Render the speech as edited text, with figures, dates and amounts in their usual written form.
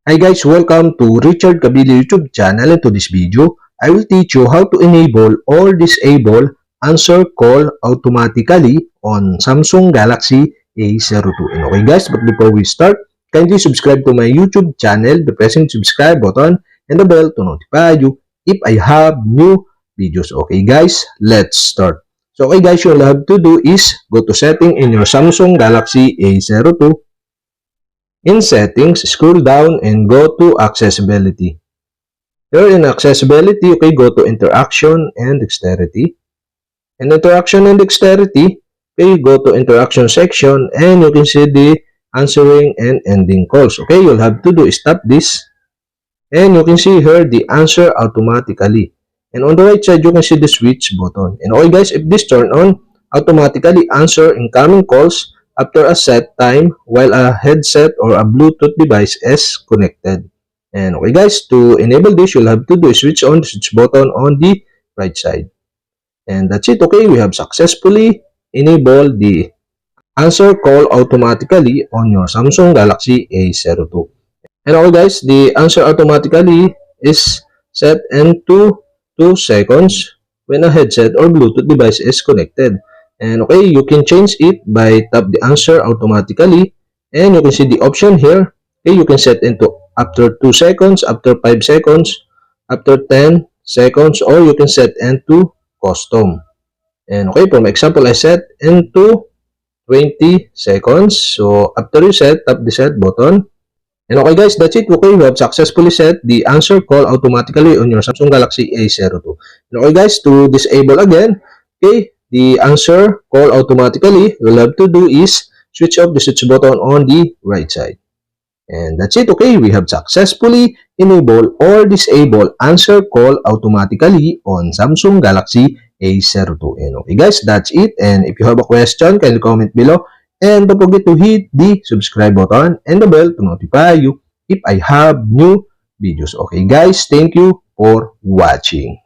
Hi guys, welcome to Richard Cabile YouTube channel, and to this video, I will teach you how to enable or disable answer call automatically on Samsung Galaxy A02. And okay guys, but before we start, kindly subscribe to my YouTube channel by pressing the subscribe button and the bell to notify you if I have new videos. Okay guys, let's start. So okay guys, all you have to do is go to setting in your Samsung Galaxy A02. In Settings, scroll down and go to Accessibility. Here in Accessibility, okay, go to Interaction and Dexterity. In Interaction and Dexterity, okay, go to Interaction section and you can see the answering and ending calls. Okay, you'll have to do is tap this and you can see here the answer automatically. And on the right side, you can see the switch button. And okay guys, if this turn on, automatically answer incoming calls after a set time while a headset or a Bluetooth device is connected. And okay guys, to enable this, you'll have to do is switch on the switch button on the right side. And that's it. Okay, we have successfully enabled the answer call automatically on your Samsung Galaxy A02. And okay guys, the answer automatically is set into 2 seconds when a headset or Bluetooth device is connected. And okay, you can change it by tap the answer automatically and you can see the option here. Okay, you can set into after 2 seconds, after 5 seconds, after 10 seconds, or you can set into custom. And okay, for my example, I set into 20 seconds. So after you set, tap the set button. And okay guys, that's it. Okay, we have successfully set the answer call automatically on your Samsung Galaxy A02. And okay guys, to disable again, okay, the answer call automatically, you'll have to do is switch off the switch button on the right side. And that's it. Okay, we have successfully enabled or disabled answer call automatically on Samsung Galaxy A02. And okay guys, that's it. And if you have a question, kindly comment below. And don't forget to hit the subscribe button and the bell to notify you if I have new videos. Okay guys, thank you for watching.